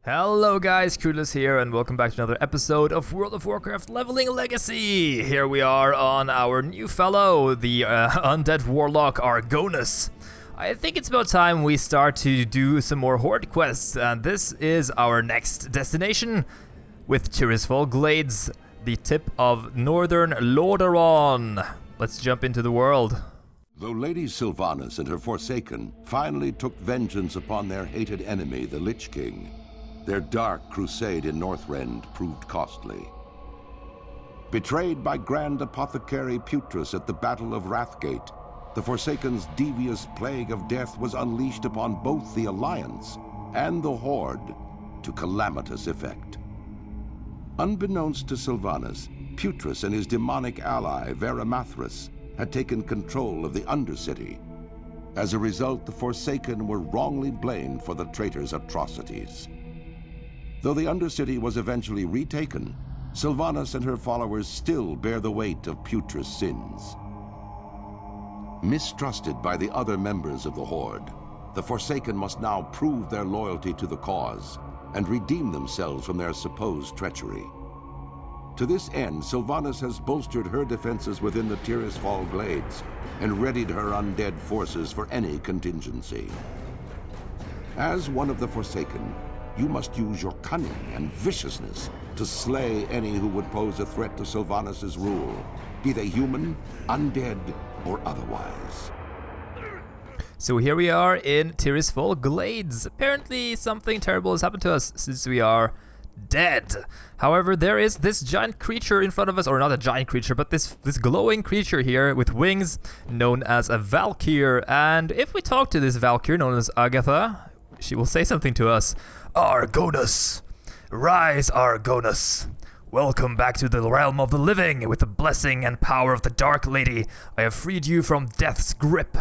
Hello guys, Kudos here and welcome back to another episode of World of Warcraft Leveling Legacy! Here we are on our new fellow, the Undead Warlock Argonus. I think it's about time we start to do some more Horde quests, and this is our next destination with Tirisfal Glades, the tip of northern Lordaeron. Let's jump into the world. Though Lady Sylvanas and her Forsaken finally took vengeance upon their hated enemy, the Lich King, their Dark Crusade in Northrend proved costly. Betrayed by Grand Apothecary Putrus at the Battle of Wrathgate, the Forsaken's devious plague of death was unleashed upon both the Alliance and the Horde to calamitous effect. Unbeknownst to Sylvanas, Putrus and his demonic ally, Varimathras, had taken control of the Undercity. As a result, the Forsaken were wrongly blamed for the traitor's atrocities. Though the Undercity was eventually retaken, Sylvanas and her followers still bear the weight of Putrus' sins. Mistrusted by the other members of the Horde, the Forsaken must now prove their loyalty to the cause and redeem themselves from their supposed treachery. To this end, Sylvanas has bolstered her defenses within the Tirisfal Glades and readied her undead forces for any contingency. As one of the Forsaken, you must use your cunning and viciousness to slay any who would pose a threat to Sylvanas' rule, be they human, undead, or otherwise. So here we are in Tirisfal Glades. Apparently something terrible has happened to us since we are dead. However, there is this giant creature in front of us, or not a giant creature, but this glowing creature here with wings known as a Val'kyr. And if we talk to this Val'kyr known as Agatha, she will say something to us. Argonus! Rise, Argonus! Welcome back to the realm of the living. With the blessing and power of the Dark Lady, I have freed you from death's grip.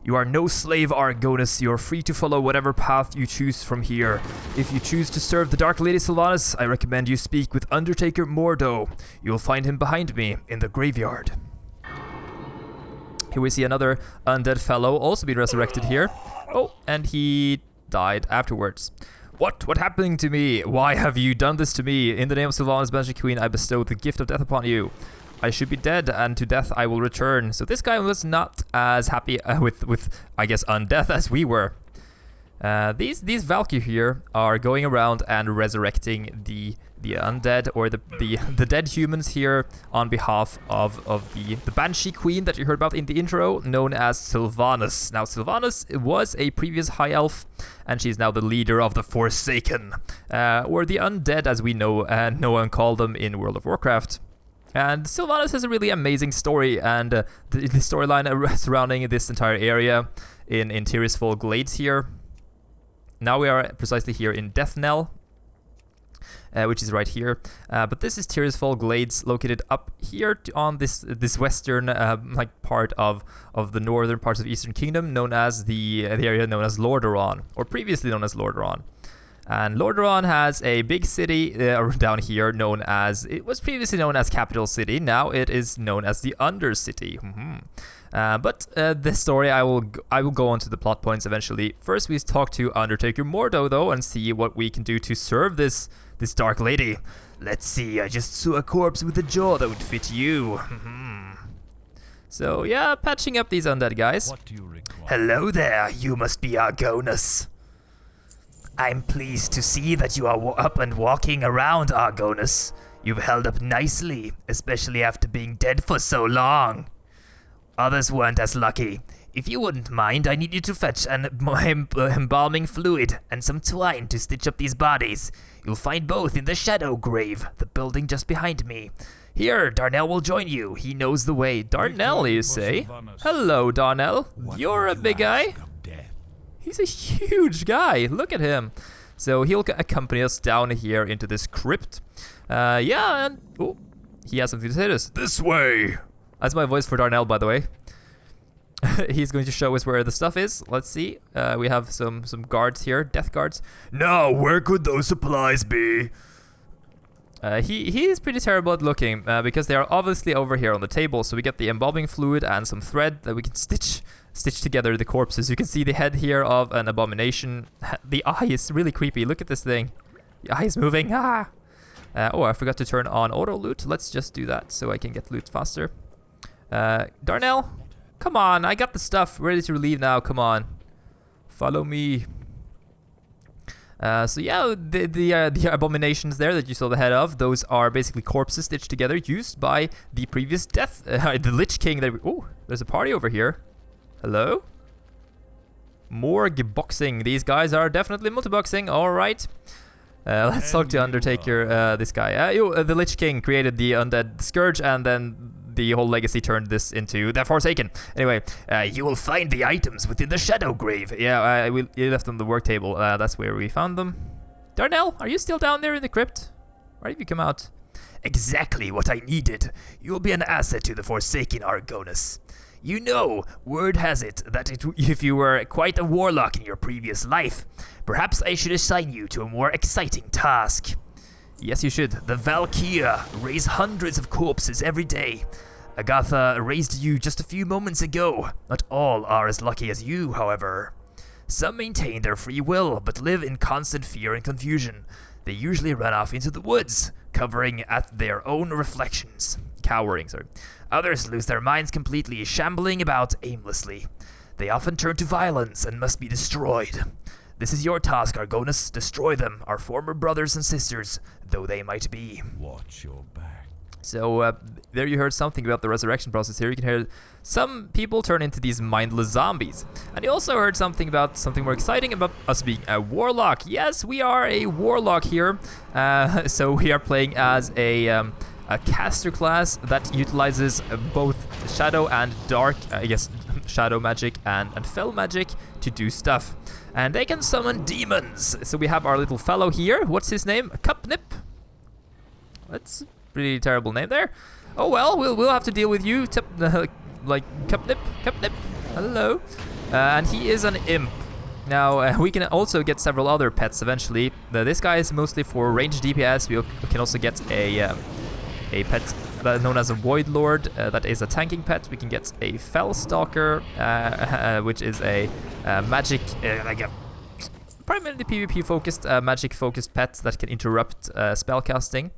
You are no slave, Argonus. You are free to follow whatever path you choose from here. If you choose to serve the Dark Lady Sylvanas, I recommend you speak with Undertaker Mordo. You will find him behind me in the graveyard. Here we see another undead fellow also being resurrected here. Oh, and he died afterwards. What happened to me? Why have you done this to me? In the name of Sylvanas, Magic Queen, I bestow the gift of death upon you. I should be dead, and to death I will return. So this guy was not as happy with I guess, undeath as we were. These Val'kyr here are going around and resurrecting the undead, or the dead humans here on behalf of the Banshee Queen that you heard about in the intro, known as Sylvanas. Now Sylvanas was a previous high elf, and she's now the leader of the Forsaken, or the undead as we know and call them in World of Warcraft. And Sylvanas has a really amazing story, and the storyline surrounding this entire area in Tirisfal Glades here. Now we are precisely here in Deathknell, which is right here. But this is Tirisfal Glades, located up here on this western part of the northern parts of Eastern Kingdom, known as the area known as Lordaeron, or previously known as Lordaeron. And Lordaeron has a big city down here it was previously known as Capital City. Now it is known as the Undercity. But this story, I will go on to the plot points eventually. First, we talk to Undertaker Mordo, though, and see what we can do to serve this Dark Lady. Let's see, I just saw a corpse with a jaw that would fit you. So, yeah, patching up these undead guys. What do you require? Hello there, you must be Argonus. I'm pleased to see that you are up and walking around, Argonus. You've held up nicely, especially after being dead for so long. Others weren't as lucky. If you wouldn't mind, I need you to fetch an embalming fluid and some twine to stitch up these bodies. You'll find both in the Shadow Grave, the building just behind me. Here, Darnell will join you. He knows the way. Darnell, you say? Hello, Darnell. You're a big guy. He's a huge guy. Look at him. So he'll accompany us down here into this crypt. Yeah, and oh, he has something to say to us. This way. That's my voice for Darnell, by the way. He's going to show us where the stuff is. Let's see. We have some guards here, death guards. Now, where could those supplies be? He is pretty terrible at looking because they are obviously over here on the table. So we get the embalming fluid and some thread that we can stitch together the corpses. You can see the head here of an abomination. The eye is really creepy. Look at this thing. Yeah, he's moving. Ah. Oh, I forgot to turn on auto loot. Let's just do that so I can get loot faster. Darnell, come on. I got the stuff ready to leave now. Come on. Follow me. So yeah, the abominations there that you saw the head of, those are basically corpses stitched together, used by the previous the Lich King. Oh, there's a party over here. Hello? Morgue boxing. These guys are definitely multi-boxing. All right. Let's talk to Undertaker, this guy. The Lich King created the Undead Scourge, and then the whole legacy turned this into the Forsaken. Anyway, you will find the items within the Shadow Grave. Yeah, we left them on the work table. That's where we found them. Darnell, are you still down there in the crypt? Why have you come out? Exactly what I needed. You will be an asset to the Forsaken, Argonus. You know, word has it that if you were quite a warlock in your previous life, perhaps I should assign you to a more exciting task. Yes, you should. The Val'kyr raise hundreds of corpses every day. Agatha raised you just a few moments ago. Not all are as lucky as you, however. Some maintain their free will, but live in constant fear and confusion. They usually run off into the woods, cowering at their own reflections. Others lose their minds completely, shambling about aimlessly. They often turn to violence and must be destroyed. This is your task, Argonus. Destroy them, our former brothers and sisters, though they might be. Watch your back. So, there you heard something about the resurrection process. Here you can hear some people turn into these mindless zombies. And you also heard something about something more exciting about us being a warlock. Yes, we are a warlock here. So we are playing as a caster class that utilizes both shadow and dark, I guess, shadow magic and fell magic to do stuff. And they can summon demons. So we have our little fellow here. What's his name? Cupnip. That's a pretty terrible name there. Oh well, we'll have to deal with you, like Cupnip. Hello. And he is an imp. Now we can also get several other pets eventually. This guy is mostly for ranged DPS. We can also get a pet known as a Void Lord, that is a tanking pet. We can get a Fell Stalker, which is a magic, like a primarily PvP focused, magic focused pet that can interrupt spellcasting.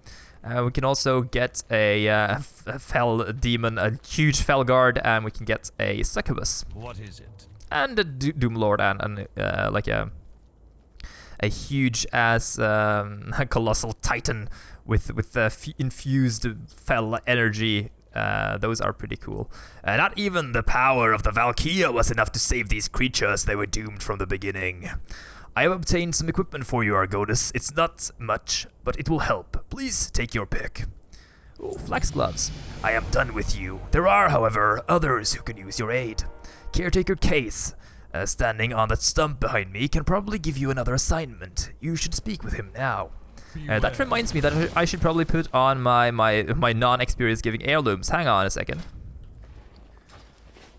We can also get a Fell Demon, a huge Fell Guard, and we can get a Succubus. What is it? And a Doom Lord, and like a huge ass colossal titan with infused fell energy. Those are pretty cool. Not even the power of the Val'kyr was enough to save these creatures. They were doomed from the beginning. I have obtained some equipment for you, Argonus. It's not much, but it will help. Please take your pick. Oh, flax gloves. I am done with you. There are, however, others who can use your aid. Caretaker Case, standing on that stump behind me, can probably give you another assignment. You should speak with him now. That reminds me that I should probably put on my non-experience giving heirlooms. Hang on a second.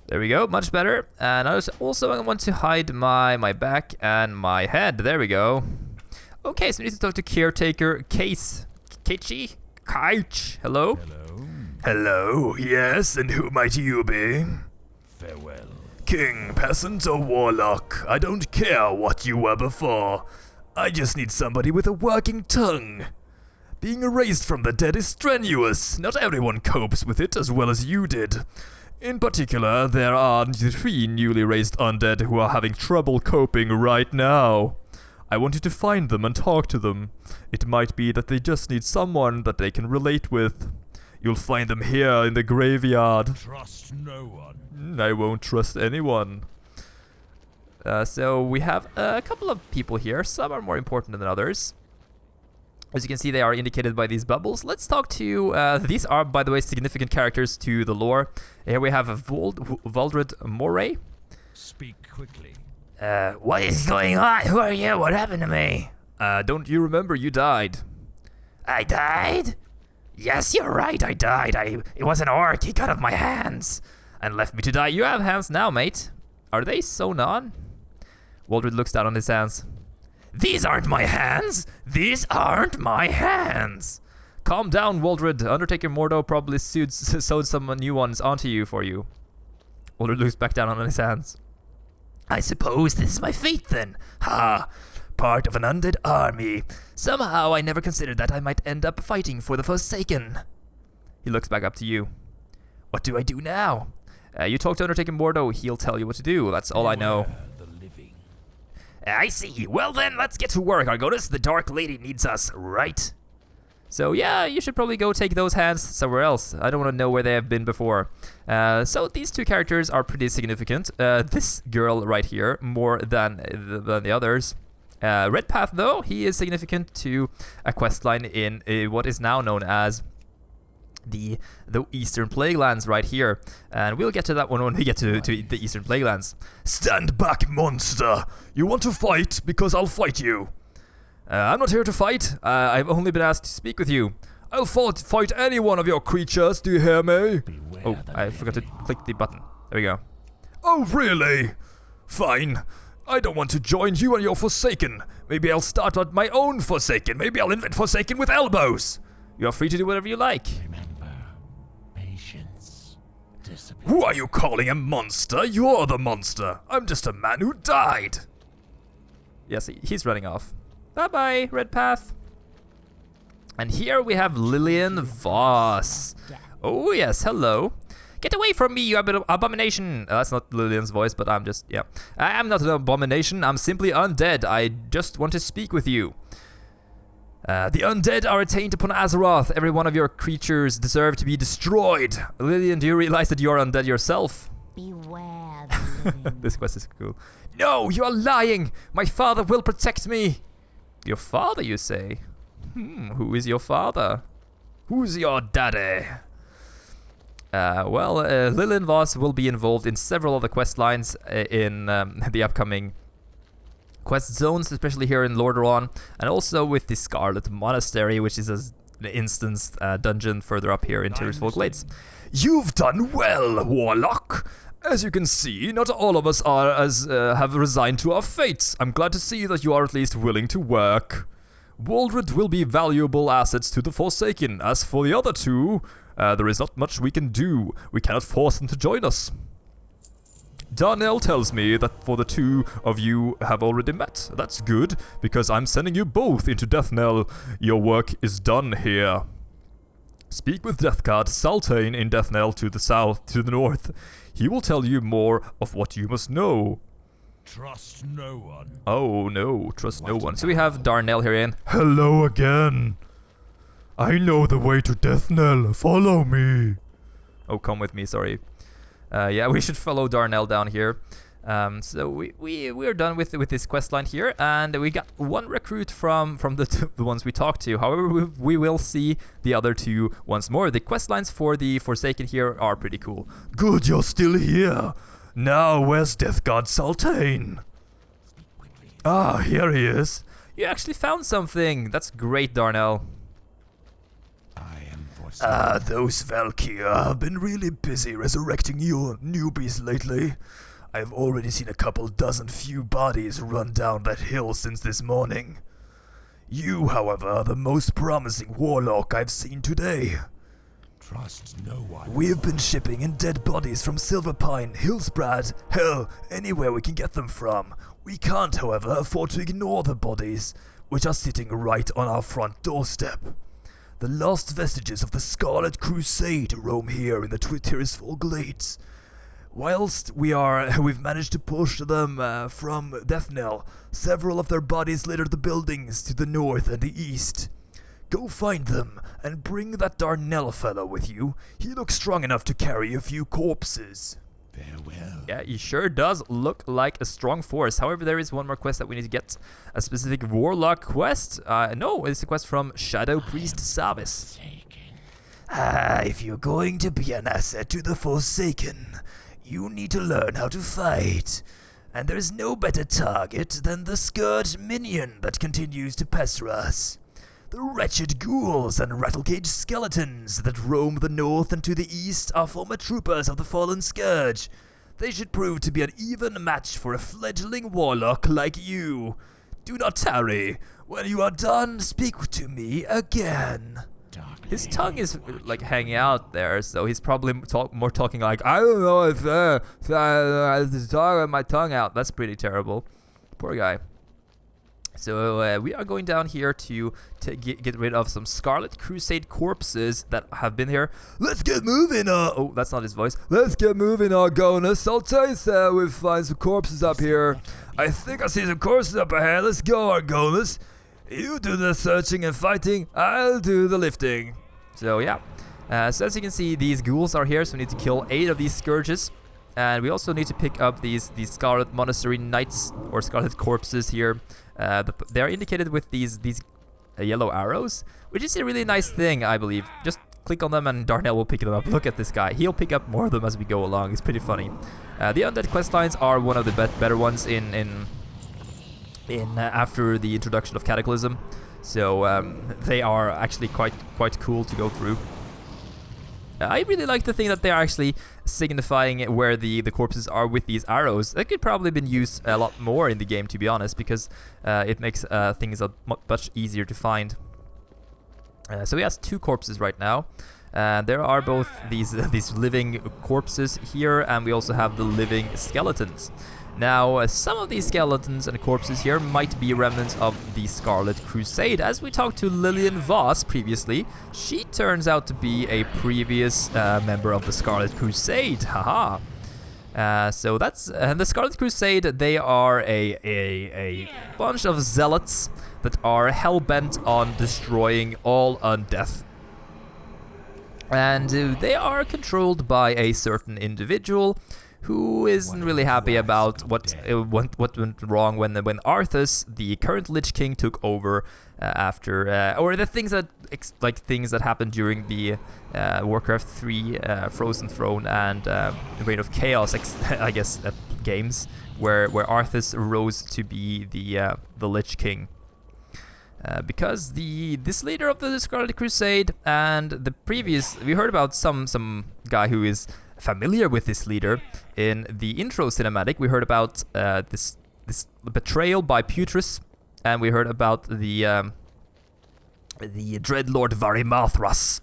There we go, much better. And I also want to hide my back and my head. There we go. Okay, so we need to talk to Caretaker Case. Keichi? Kaich. Hello? Hello, yes, and who might you be? Farewell. King, peasant, or warlock, I don't care what you were before. I just need somebody with a working tongue. Being erased from the dead is strenuous. Not everyone copes with it as well as you did. In particular, there are 3 newly raised undead who are having trouble coping right now. I want you to find them and talk to them. It might be that they just need someone that they can relate with. You'll find them here in the graveyard. Trust no one. I won't trust anyone. So we have a couple of people here. Some are more important than others. As you can see, they are indicated by these bubbles. Let's talk to... these are, by the way, significant characters to the lore. Here we have a Valdred Moray. Speak quickly. What is going on? Who are you? What happened to me? Don't you remember you died? I died? Yes, you're right, I died. It was an orc. He cut off my hands and left me to die. You have hands now, mate. Are they sewn on? Waldred looks down on his hands. These aren't my hands! These aren't my hands! Calm down, Waldred. Undertaker Mordo probably sewed some new ones onto you for you. Waldred looks back down on his hands. I suppose this is my fate then. Ha! part of an undead army. Somehow I never considered that I might end up fighting for the Forsaken. He looks back up to you. What do I do now? You talk to Undertaker Mordo, he'll tell you what to do. That's all I know. I see. Well then, let's get to work, Argonus. The Dark Lady needs us, right? So yeah, you should probably go take those hands somewhere else. I don't want to know where they have been before. So these two characters are pretty significant. This girl right here, more than the others. Redpath, though, he is significant to a questline in what is now known as the Eastern Plaguelands right here. And we'll get to that one when we get to the Eastern Plaguelands. Stand back, monster! You want to fight? Because I'll fight you. I'm not here to fight. I've only been asked to speak with you. I'll fight any one of your creatures, do you hear me? Oh, I forgot to click the button. There we go. Oh, really? Fine. I don't want to join you and your Forsaken. Maybe I'll start out my own Forsaken. Maybe I'll invent Forsaken with elbows. You're free to do whatever you like. Remember, patience, discipline. Who are you calling a monster? You're the monster. I'm just a man who died. Yes, he's running off. Bye-bye, Redpath. And here we have Lillian Voss. Oh, yes, hello. Get away from me, you abomination. That's not Lillian's voice, but I'm just, yeah. I am not an abomination. I'm simply undead. I just want to speak with you. The undead are attainted upon Azeroth. Every one of your creatures deserve to be destroyed. Lillian, do you realize that you are undead yourself? Beware, This quest is cool. No, you are lying. My father will protect me. Your father, you say? Who is your father? Who's your daddy? Lillian Voss will be involved in several of the quest lines in the upcoming quest zones, especially here in Lordaeron, and also with the Scarlet Monastery, which is an instanced dungeon further up here in Tirisfal Glades. You've done well, Warlock! As you can see, not all of us have resigned to our fates. I'm glad to see that you are at least willing to work. Waldred will be valuable assets to the Forsaken. As for the other two, there is not much we can do. We cannot force them to join us. Darnell tells me that for the two of you have already met. That's good, because I'm sending you both into Deathknell. Your work is done here. Speak with Deathguard Sultane in Deathknell to the north. He will tell you more of what you must know. Trust no one. Oh no, trust no one. So we have Darnell here in. Hello again. I know the way to Deathknell. Follow me. Oh, come with me, sorry. Yeah, we should follow Darnell down here. So we're done with this quest line here, and we got one recruit from the ones we talked to. However, we will see the other two once more. The quest lines for the Forsaken here are pretty cool. Good, you're still here. Now, where's Deathguard Sultane? Ah, here he is. You actually found something. That's great, Darnell. Those Val'kyr have been really busy resurrecting you newbies lately. I've already seen a couple dozen few bodies run down that hill since this morning. You, however, are the most promising warlock I've seen today. Trust no one. We've been shipping in dead bodies from Silverpine, Hillsbrad, hell, anywhere we can get them from. We can't, however, afford to ignore the bodies, which are sitting right on our front doorstep. The last vestiges of the Scarlet Crusade roam here in the Tirisfal Glades. Whilst we've managed to push them from Deathknell, several of their bodies litter the buildings to the north and the east. Go find them, and bring that Darnell fellow with you. He looks strong enough to carry a few corpses. Farewell. Yeah, he sure does look like a strong force. However, there is one more quest that we need to get. A specific Warlock quest. No, it's a quest from Shadow Priest Savis. If you're going to be an asset to the Forsaken, you need to learn how to fight. And there is no better target than the Scourge minion that continues to pester us. The wretched ghouls and rattlecage skeletons that roam the north and to the east are former troopers of the fallen Scourge. They should prove to be an even match for a fledgling warlock like you. Do not tarry. When you are done, speak to me again. His tongue is like hanging out there, so he's probably more talking like, I don't know if talking my tongue out. That's pretty terrible. Poor guy. So we are going down here to get rid of some Scarlet Crusade corpses that have been here. Let's get moving, oh, that's not his voice. Let's get moving, Argonus. I'll tell you so, we'll find some corpses up here. I think I see some corpses up ahead. Let's go, Argonus. You do the searching and fighting, I'll do the lifting. So yeah, so as you can see, these ghouls are here, so we need to kill 8 of these scourges. And we also need to pick up these Scarlet Monastery Knights, or Scarlet Corpses here. They're indicated with these yellow arrows, which is a really nice thing, I believe. Just click on them and Darnell will pick them up. Look at this guy. He'll pick up more of them as we go along. It's pretty funny. The Undead quest lines are one of the better ones in after the introduction of Cataclysm. So they are actually quite cool to go through. I really like the thing that they're actually signifying where the corpses are with these arrows. That could probably have been used a lot more in the game, to be honest, because it makes things much easier to find. So he has 2 corpses right now. There are both these living corpses here, and we also have the living skeletons. Now, some of these skeletons and corpses here might be remnants of the Scarlet Crusade. As we talked to Lillian Voss previously, she turns out to be a previous member of the Scarlet Crusade. Haha. So that's the Scarlet Crusade. They are a bunch of zealots that are hell-bent on destroying all undeath. And they are controlled by a certain individual who isn't really happy about what went wrong when Arthas, the current Lich King, took over after, or the things that things that happened during the Warcraft 3 Frozen Throne and Reign of Chaos, I guess, games, where Arthas rose to be the Lich King. Because this leader of the Scarlet Crusade and the previous, we heard about some guy who is familiar with this leader in the intro cinematic. We heard about this betrayal by Putris, and we heard about the Dreadlord Varimathras,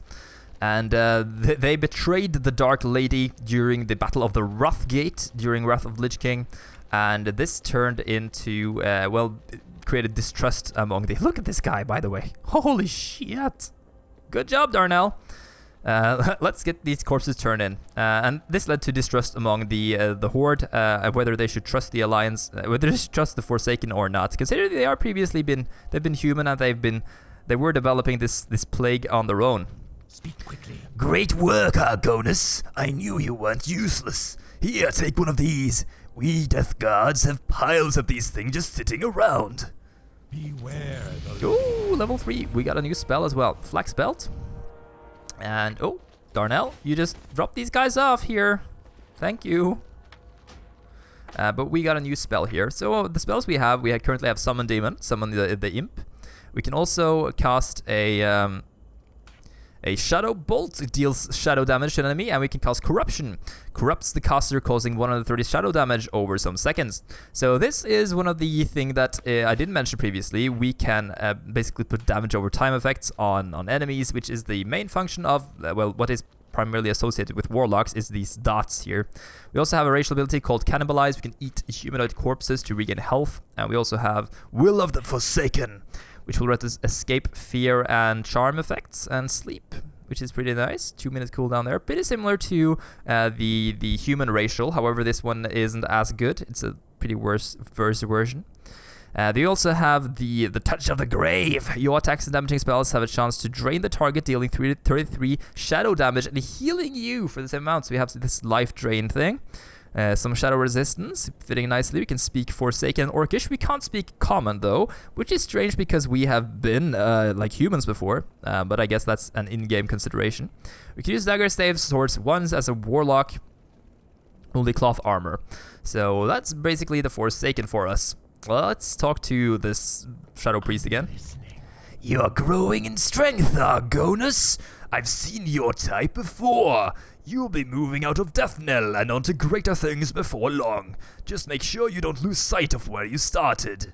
and they betrayed the Dark Lady during the Battle of the Wrathgate during Wrath of Lich King, and this turned into created distrust among the. Look at this guy, by the way. Holy shit! Good job, Darnell. Let's get these corpses turned in, and this led to distrust among the Horde, whether they should trust the Alliance, whether they should trust the Forsaken or not. Considering they are they've been human and they were developing this plague on their own. Speak quickly. Great work, Argonus. I knew you weren't useless. Here, take one of these. We Death Guards have piles of these things just sitting around. Beware the Ooh, level 3. We got a new spell as well, Flax Belt. And, oh, Darnell, you just dropped these guys off here. Thank you. But we got a new spell here. So the spells we currently have Summon Demon, Summon the Imp. We can also cast a Shadow Bolt. It deals shadow damage to an enemy, and we can cast Corruption. Corrupts the caster, causing 130 shadow damage over some seconds. So this is one of the things that I didn't mention previously. We can basically put damage over time effects on enemies, which is the main function of, what is primarily associated with Warlocks is these dots here. We also have a racial ability called Cannibalize. We can eat humanoid corpses to regain health. And we also have Will of the Forsaken, which will let us escape fear and charm effects and sleep, which is pretty nice. 2-minute cooldown there. Pretty similar to the human racial. However, this one isn't as good. It's a pretty worse version. They also have the Touch of the Grave. Your attacks and damaging spells have a chance to drain the target, dealing 33 shadow damage and healing you for the same amount. So we have this life drain thing. Some shadow resistance, fitting nicely. We can speak Forsaken and Orcish. We can't speak Common though, which is strange because we have been like humans before, but I guess that's an in-game consideration. We can use dagger, staves, swords, ones as a warlock, only cloth armor. So that's basically the Forsaken for us. Well, let's talk to this Shadow Priest again. You're growing in strength, Argonus. I've seen your type before. You'll be moving out of Deathknell and onto greater things before long. Just make sure you don't lose sight of where you started.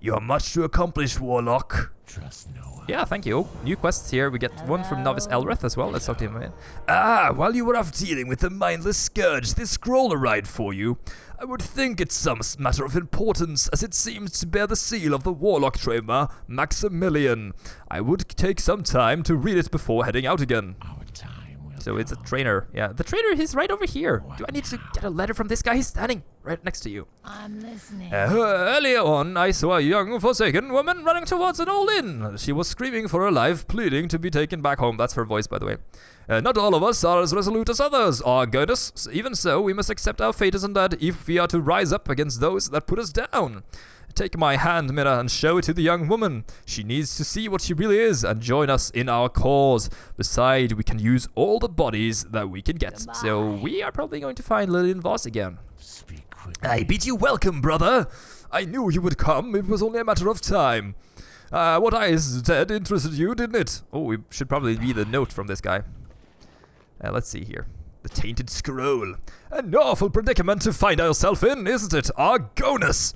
You are much to accomplish, Warlock. Trust no one. Yeah, thank you. New quests here. We get one from Novice Elrith as well. Let's talk to him again. While you were off dealing with the mindless scourge, this scroll arrived for you. I would think it's some matter of importance, as it seems to bear the seal of the Warlock trainer, Maximilian. I would take some time to read it before heading out again. Our time will So it's a trainer. Yeah, the trainer is right over here. Do I need to get a letter from this guy? He's standing right next to you. I'm listening. Earlier on, I saw a young forsaken woman running towards an old inn. She was screaming for her life, pleading to be taken back home. That's her voice, by the way. Not all of us are as resolute as others, Argonus. Even so, we must accept our fate as undead if we are to rise up against those that put us down. Take my hand, Mira, and show it to the young woman. She needs to see what she really is and join us in our cause. Besides, we can use all the bodies that we can get. Goodbye. So we are probably going to find Lillian Voss again. speak quickly. I bid you welcome, brother. I knew you would come. It was only a matter of time. What I said interested you, didn't it? Oh, we should probably read the note from this guy. Let's see here. The tainted scroll. An awful predicament to find ourselves in, isn't it, Argonus?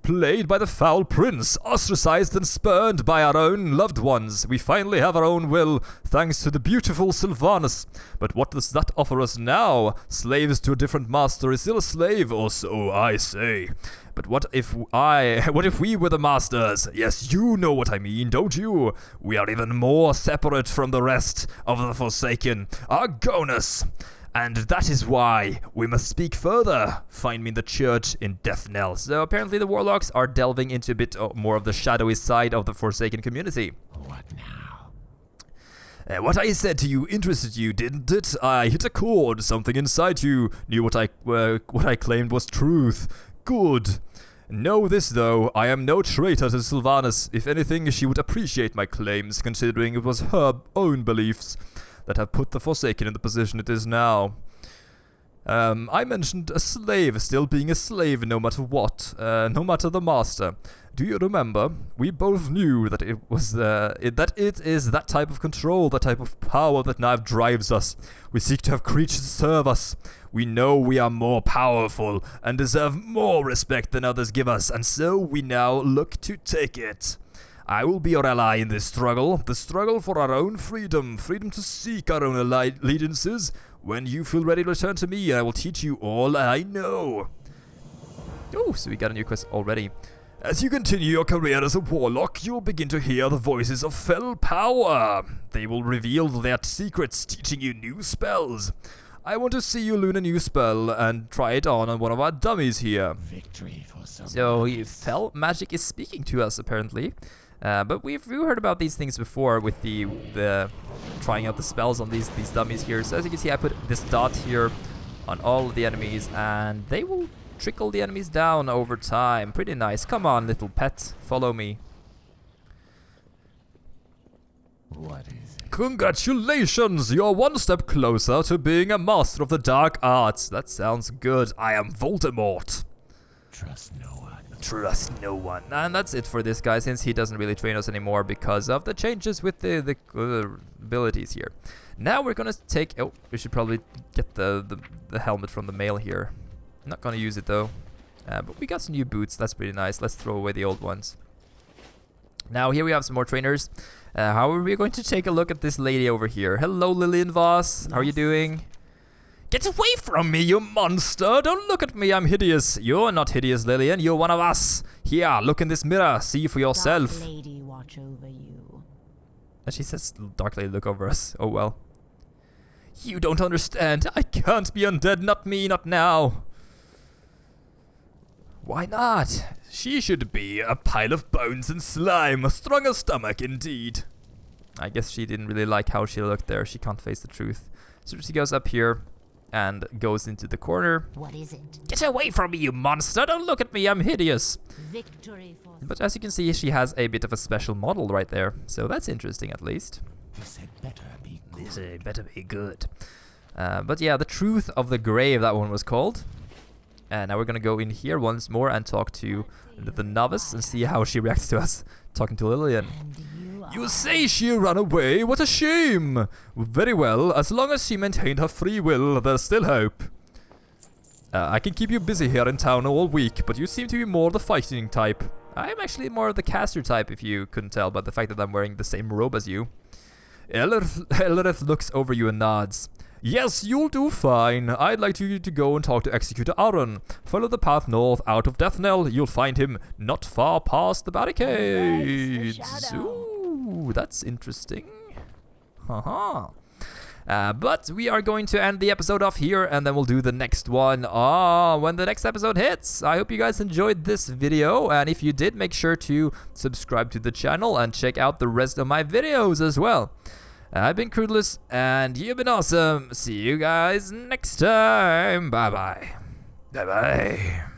Played by the foul prince, ostracized and spurned by our own loved ones, we finally have our own will, thanks to the beautiful Sylvanas. But what does that offer us now? Slaves to a different master is still a slave, or so I say. But what if we were the masters? Yes, you know what I mean, don't you? We are even more separate from the rest of the Forsaken, Argonus. And that is why we must speak further. Find me in the church in Deathknell. So apparently the Warlocks are delving into a bit more of the shadowy side of the Forsaken community. What now? What I said to you interested you, didn't it? I hit a chord. Something inside you knew what I claimed was truth. Good. Know this, though, I am no traitor to Sylvanas. If anything, she would appreciate my claims, considering it was her own beliefs that have put the Forsaken in the position it is now. I mentioned a slave still being a slave no matter what, no matter the master. Do you remember? We both knew that it was that it is that type of control, that type of power that now drives us. We seek to have creatures serve us. We know we are more powerful and deserve more respect than others give us, and so we now look to take it. I will be your ally in this struggle, the struggle for our own freedom, freedom to seek our own allegiances. When you feel ready to return to me, I will teach you all I know. Oh, so we got a new quest already. As you continue your career as a warlock, you'll begin to hear the voices of fell power. They will reveal their secrets, teaching you new spells. I want to see you learn a new spell and try it on one of our dummies here. Victory for some. So fell magic is speaking to us apparently. But we've heard about these things before with the trying out the spells on these dummies here. So as you can see, I put this dot here on all of the enemies, and they will trickle the enemies down over time. Pretty nice. Come on, little pet, follow me. What is it? Congratulations! You're one step closer to being a master of the dark arts. That sounds good. I am Voldemort. Trust no one. Trust no one. And that's it for this guy, since he doesn't really train us anymore because of the changes with the abilities here. Now we're gonna take... Oh, we should probably get the helmet from the male here. I'm not gonna use it though. But we got some new boots. That's pretty nice. Let's throw away the old ones. Now here we have some more trainers. However, we're going to take a look at this lady over here. Hello, Lillian Voss. How are you doing? Get away from me, you monster! Don't look at me, I'm hideous. You're not hideous, Lillian. You're one of us. Here, look in this mirror. See for yourself. Dark Lady watch over you. And she says, Dark Lady, look over us. Oh well. You don't understand. I can't be undead. Not me, not now. Why not? She should be a pile of bones and slime. A stronger stomach, indeed. I guess she didn't really like how she looked there. She can't face the truth. So she goes up here and goes into the corner. What is it? Get away from me, you monster! Don't look at me, I'm hideous! Victory for... But as you can see, she has a bit of a special model right there. So that's interesting, at least. This had better be good. This better be good. But yeah, the Truth of the Grave, that one was called. And now we're gonna go in here once more and talk to the novice and see how she reacts to us talking to Lillian. And you You are... say she ran away? What a shame! Very well, as long as she maintained her free will, there's still hope. I can keep you busy here in town all week, but you seem to be more the fighting type. I'm actually more of the caster type, if you couldn't tell by the fact that I'm wearing the same robe as you. Ellerith looks over you and nods. Yes, you'll do fine. I'd like you to go and talk to Executor Aaron. Follow the path north out of Deathknell. You'll find him not far past the barricades. Ooh, that's interesting. Haha. But we are going to end the episode off here, and then we'll do the next one when the next episode hits. I hope you guys enjoyed this video, and if you did, make sure to subscribe to the channel and check out the rest of my videos as well. I've been Crudless, and you've been awesome. See you guys next time. Bye-bye. Bye-bye.